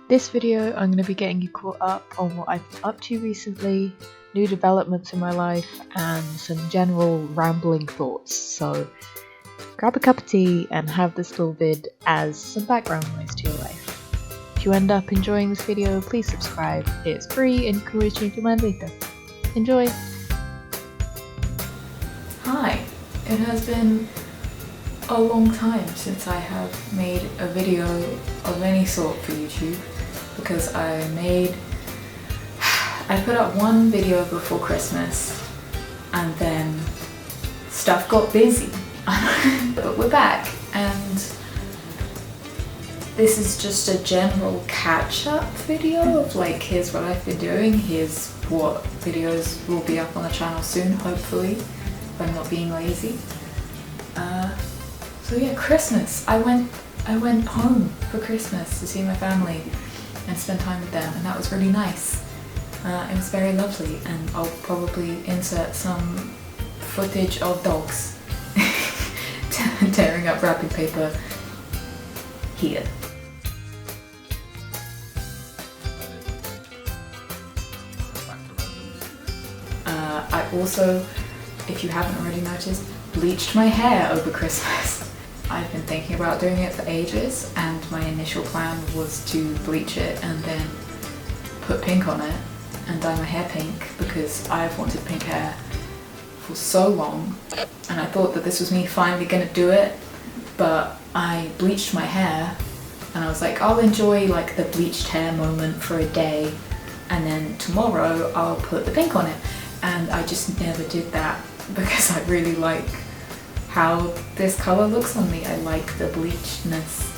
This video I'm going to be getting you caught up on what I've been up to recently, new developments in my life, and some general rambling thoughts. So grab a cup of tea and have this little vid as some background noise to your life. If you end up enjoying this video, please subscribe. It's free and you can always change your mind later. Enjoy! Hi, it has been a long time since I have made a video of any sort for YouTube because I put up one video before Christmas and then stuff got busy. But we're back and this is just a general catch-up video of like, here's what I've been doing, here's what videos will be up on the channel soon, hopefully, if I'm not being lazy. So yeah, Christmas. I went home for Christmas to see my family and spend time with them, and that was really nice. It was very lovely, and I'll probably insert some footage of dogs tearing up wrapping paper here. I also, if you haven't already noticed, bleached my hair over Christmas. I've been thinking about doing it for ages, and my initial plan was to bleach it and then put pink on it and dye my hair pink because I've wanted pink hair for so long, and I thought that this was me finally gonna do it, but I bleached my hair and I was like, I'll enjoy like the bleached hair moment for a day and then tomorrow I'll put the pink on it, and I just never did that because I really like how this colour looks on me. I like the bleachedness.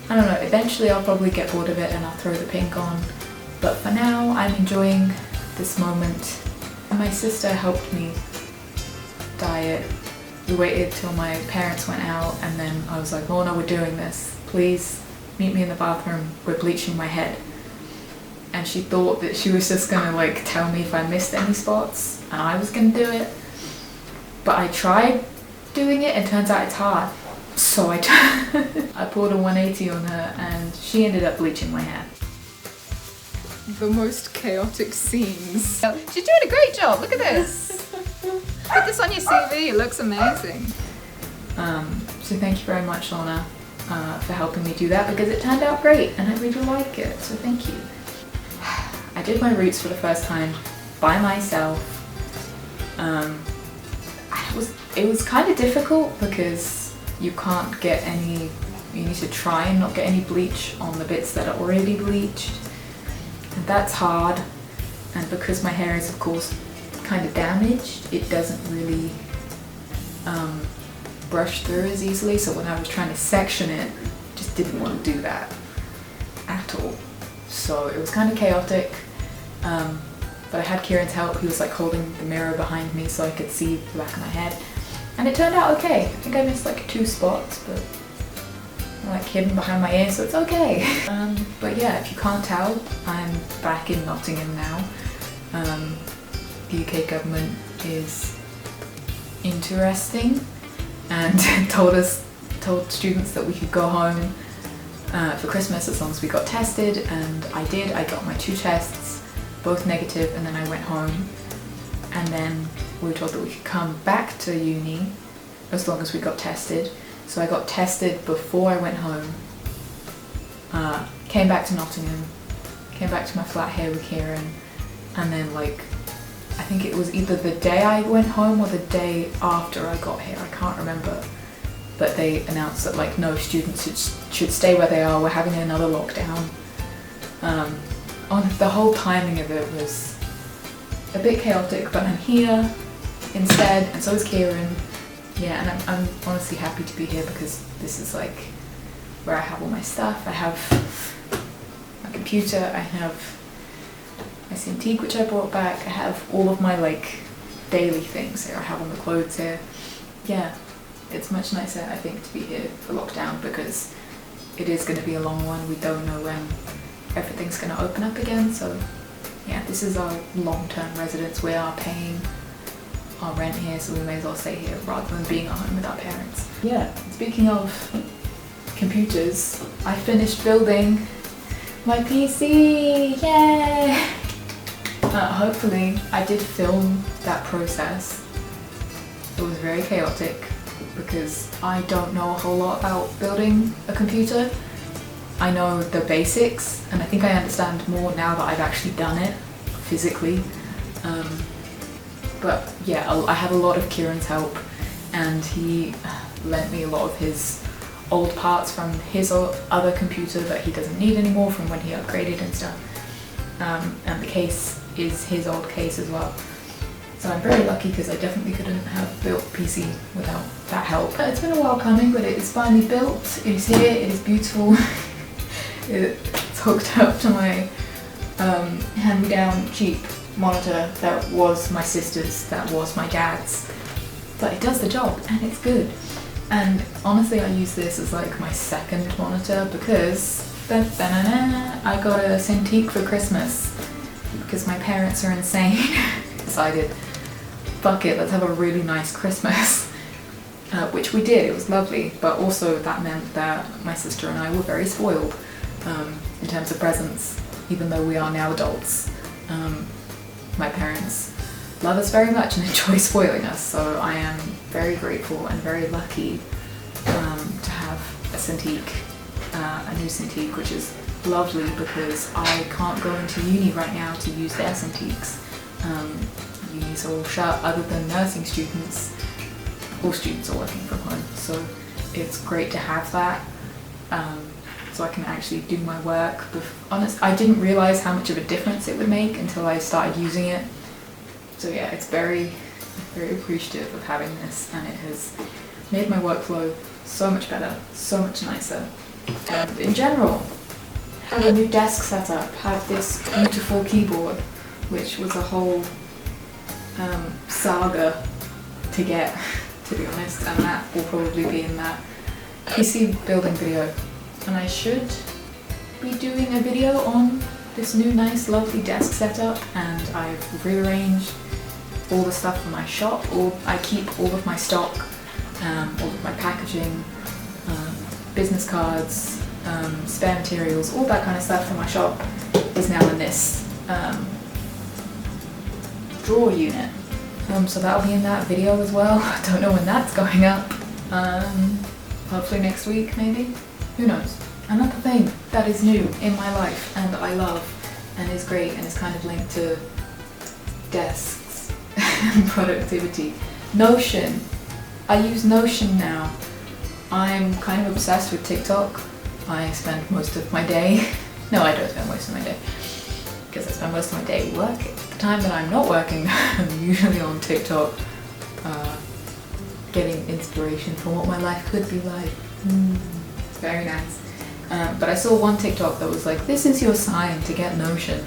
I don't know, eventually I'll probably get bored of it and I'll throw the pink on, but for now I'm enjoying this moment. And my sister helped me dye it. We waited till my parents went out and then I was like, oh no, we're doing this. Please meet me in the bathroom, we're bleaching my head. And she thought that she was just gonna like tell me if I missed any spots and I was gonna do it. But I tried doing it and turns out it's hard. So I pulled a 180 on her and she ended up bleaching my hair. The most chaotic scenes. She's doing a great job, look at this. Put this on your CV, it looks amazing. So thank you very much, Lorna, for helping me do that because it turned out great and I really like it, so thank you. I did my roots for the first time by myself. It was kind of difficult because you can't get any, you need to try and not get any bleach on the bits that are already bleached. And that's hard. And because my hair is of course kind of damaged, it doesn't really brush through as easily. So when I was trying to section it, I just didn't want to do that at all. So it was kind of chaotic. But I had Kieran's help. He was like holding the mirror behind me so I could see the back of my head. And it turned out okay. I think I missed like 2 spots, but I'm like hidden behind my ear, so it's okay. But yeah, if you can't tell, I'm back in Nottingham now. The UK government is interesting and told students that we could go home for Christmas as long as we got tested, and I did. I got my 2 tests, both negative, and then I went home, and then we were told that we could come back to uni as long as we got tested. So I got tested before I went home, came back to Nottingham, came back to my flat here with Kieran, and then like, I think it was either the day I went home or the day after I got here, I can't remember, but they announced that like no students should stay where they are, we're having another lockdown. The whole timing of it was a bit chaotic, but I'm here instead, and so is Kieran. Yeah, and I'm honestly happy to be here because this is like where I have all my stuff. I have my computer, I have my Cintiq which I brought back, I have all of my like daily things here, I have all my clothes here. Yeah, it's much nicer I think to be here for lockdown because it is going to be a long one. We don't know when everything's going to open up again, so yeah, this is our long-term residence. We are paying our rent here, so we may as well stay here rather than being at home with our parents. Yeah, speaking of computers, I finished building My PC, yay! Hopefully I did film that process. It was very chaotic because I don't know a whole lot about building a computer. I know the basics and I think I understand more now that I've actually done it physically. But yeah, I have a lot of Kieran's help, and he lent me a lot of his old parts from his other computer that he doesn't need anymore from when he upgraded and stuff. And the case is his old case as well. So I'm very lucky because I definitely couldn't have built PC without that help. It's been a while coming, but it is finally built. It is here, it is beautiful. It's hooked up to my hand-me-down cheap monitor that was my sister's, that was my dad's. But it does the job and it's good. And honestly, I use this as like my second monitor because I got a Cintiq for Christmas because my parents are insane. Decided, fuck it, let's have a really nice Christmas. Which we did, it was lovely, but also that meant that my sister and I were very spoiled in terms of presents, even though we are now adults. My parents love us very much and enjoy spoiling us, so I am very grateful and very lucky to have a Cintiq, a new Cintiq, which is lovely because I can't go into uni right now to use their Cintiqs. Unis are all shut other than nursing students. All students are working from home, so it's great to have that. So I can actually do my work. Honest, I didn't realise how much of a difference it would make until I started using it. So yeah, it's very, very appreciative of having this, and it has made my workflow so much better, so much nicer. And in general, have a new desk setup, have this beautiful keyboard, which was a whole saga to get, to be honest, and that will probably be in that PC building video. And I should be doing a video on this new nice lovely desk setup, and I've rearranged all the stuff from my shop. I keep all of my stock, all of my packaging, business cards, spare materials, all that kind of stuff from my shop is now in this drawer unit. So that'll be in that video as well. I don't know when that's going up. Hopefully next week maybe? Who knows? Another thing that is new in my life and I love and is great and is kind of linked to desks and productivity. Notion. I use Notion now. I'm kind of obsessed with TikTok. I spend most of my day, no, I don't spend most of my day, because I spend most of my day working. The time that I'm not working, I'm usually on TikTok, getting inspiration for what my life could be like. Very nice. But I saw one TikTok that was like, this is your sign to get Notion.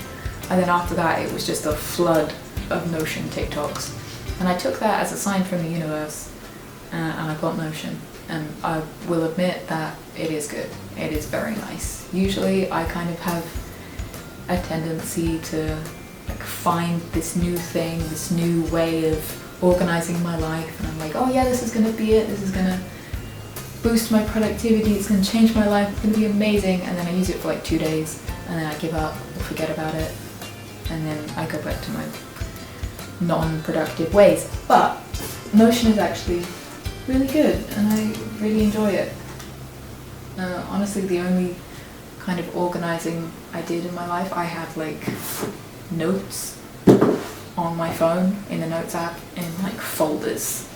And then after that, it was just a flood of Notion TikToks. And I took that as a sign from the universe, and I got Notion. And I will admit that it is good. It is very nice. Usually I kind of have a tendency to like find this new thing, this new way of organizing my life, and I'm like, oh yeah, this is gonna be it, this is gonna boost my productivity, it's gonna change my life, it's gonna be amazing, and then I use it for like 2 days, and then I give up or forget about it, and then I go back to my non-productive ways. But Notion is actually really good, and I really enjoy it. Honestly, the only kind of organizing I did in my life, I have like notes on my phone in the Notes app in like folders.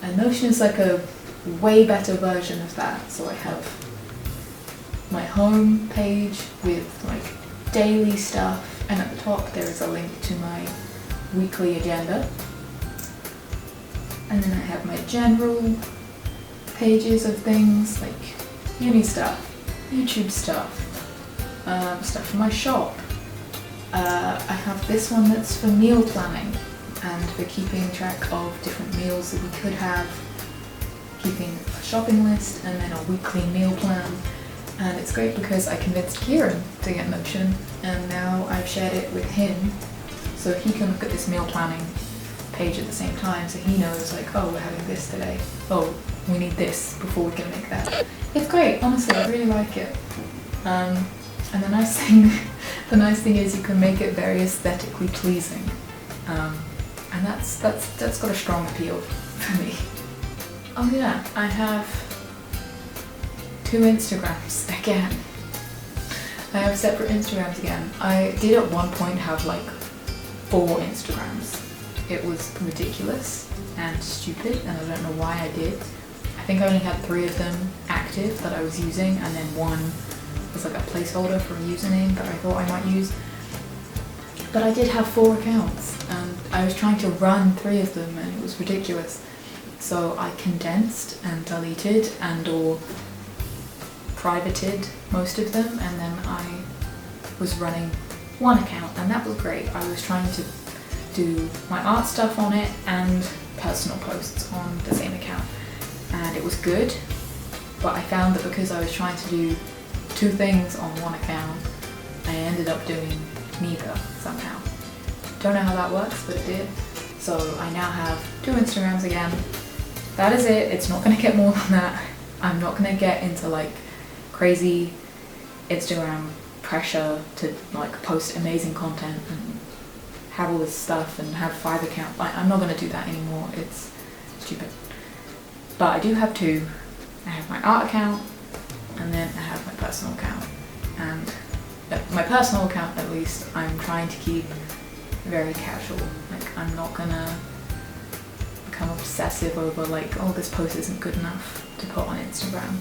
And Notion is like a way better version of that. So I have my home page with like daily stuff, and at the top there is a link to my weekly agenda. And then I have my general pages of things like uni stuff, YouTube stuff, stuff from my shop. I have this one that's for meal planning and for keeping track of different meals that we could have, keeping a shopping list and then a weekly meal plan. And it's great because I convinced Kieran to get Notion, and now I've shared it with him so he can look at this meal planning page at the same time, so he knows like, oh, we're having this today, oh, we need this before we can make that. It's great, honestly, I really like it. And the nice thing is you can make it very aesthetically pleasing, and that's got a strong appeal for me. Oh yeah, I have 2 Instagrams again. I have separate Instagrams again. I did at one point have like 4 Instagrams. It was ridiculous and stupid, and I don't know why I did. I think I only had 3 of them active that I was using, and then 1 was like a placeholder for a username that I thought I might use. But I did have 4 accounts, and I was trying to run 3 of them, and it was ridiculous. So I condensed and deleted and or privated most of them, and then I was running 1 account, and that was great. I was trying to do my art stuff on it and personal posts on the same account, and it was good. But I found that because I was trying to do 2 things on 1 account, I ended up doing neither somehow. Don't know how that works, but it did. So I now have 2 Instagrams again. That is it. It's not gonna get more than that. I'm not gonna get into like crazy Instagram pressure to like post amazing content and have all this stuff and have 5 accounts. I'm not gonna do that anymore. It's stupid. But I do have 2. I have my art account, and then I have my personal account. And my personal account, at least, I'm trying to keep very casual. Like, I'm not gonna become obsessive over like, oh, this post isn't good enough to put on Instagram.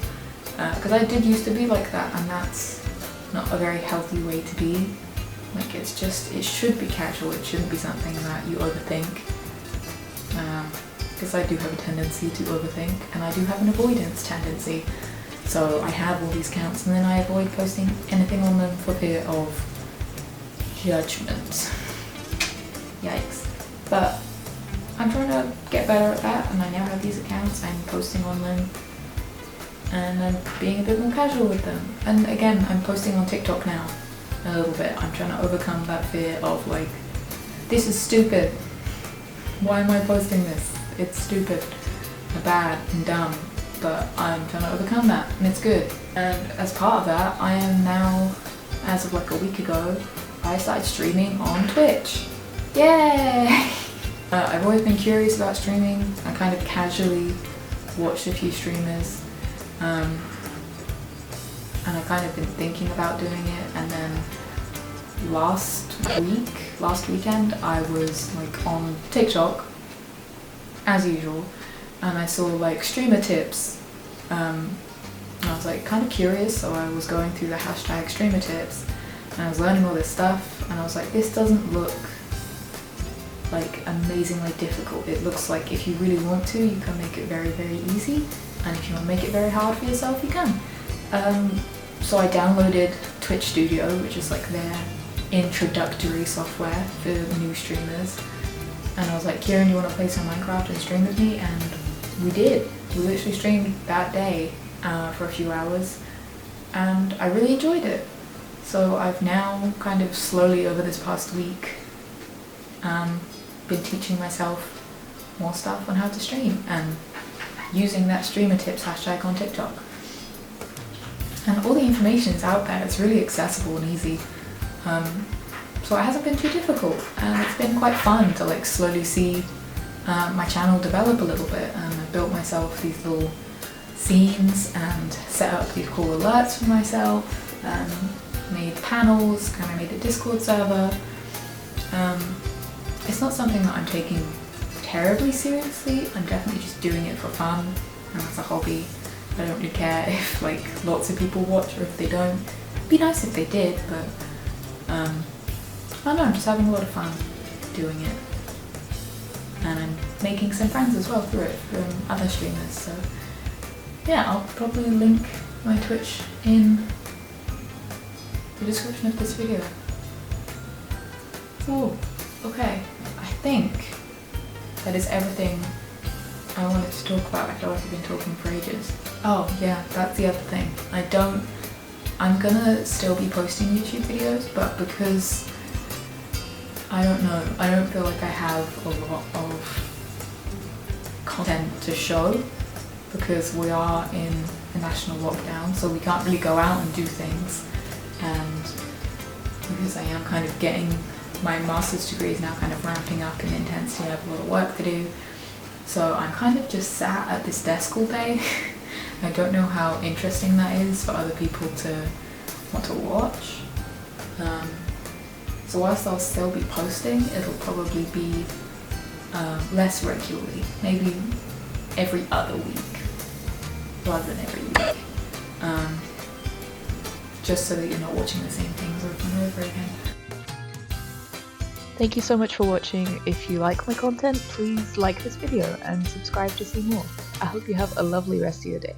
Because I did used to be like that, and that's not a very healthy way to be. Like, it's just, it should be casual. It shouldn't be something that you overthink. Because I do have a tendency to overthink, and I do have an avoidance tendency. So I have all these accounts, and then I avoid posting anything on them for fear of judgment. Yikes. But I'm trying to get better at that, and I now have these accounts. I'm posting on them, and I'm being a bit more casual with them. And again, I'm posting on TikTok now a little bit. I'm trying to overcome that fear of like, this is stupid. Why am I posting this? It's stupid and bad and dumb. But I'm trying to overcome that, and it's good. And as part of that, I am now, as of like a week ago, I started streaming on Twitch. Yay! I've always been curious about streaming. I kind of casually watched a few streamers, and I kind of been thinking about doing it. And then last weekend, I was like on TikTok, as usual, and I saw like streamer tips, and I was like kind of curious, so I was going through the hashtag streamer tips, and I was learning all this stuff, and I was like, this doesn't look like amazingly difficult. It looks like if you really want to, you can make it very, very easy, and if you want to make it very hard for yourself, you can. So I downloaded Twitch Studio, which is like their introductory software for new streamers, and I was like, Kieran, you want to play some Minecraft and stream with me? And we did. We literally streamed that day for a few hours, and I really enjoyed it. So I've now kind of slowly over this past week been teaching myself more stuff on how to stream and using that streamer tips hashtag on TikTok. And all the information is out there. It's really accessible and easy. So it hasn't been too difficult, and it's been quite fun to like slowly see my channel develop a little bit. And I built myself these little scenes and set up these cool alerts for myself, made panels, kind of made a Discord server. It's not something that I'm taking terribly seriously. I'm definitely just doing it for fun and as a hobby. I don't really care if like lots of people watch or if they don't. It'd be nice if they did, but I don't know, I'm just having a lot of fun doing it. And I'm making some friends as well through it from other streamers, so yeah, I'll probably link my Twitch in the description of this video. Oh, okay, I think that is everything I wanted to talk about. I feel like I've been talking for ages. Oh yeah, that's the other thing. I'm gonna still be posting YouTube videos, but because I don't feel like I have a lot of content to show, because we are in a national lockdown, so we can't really go out and do things. and because I am kind of getting my master's degree is now kind of ramping up in intensity. I have a lot of work to do, so I'm kind of just sat at this desk all day. I don't know how interesting that is for other people to want to watch. So whilst I'll still be posting, it'll probably be less regularly, maybe every other week rather than every week, just so that you're not watching the same things over and over again. Thank you so much for watching. If you like my content, please like this video and subscribe to see more. I hope you have a lovely rest of your day.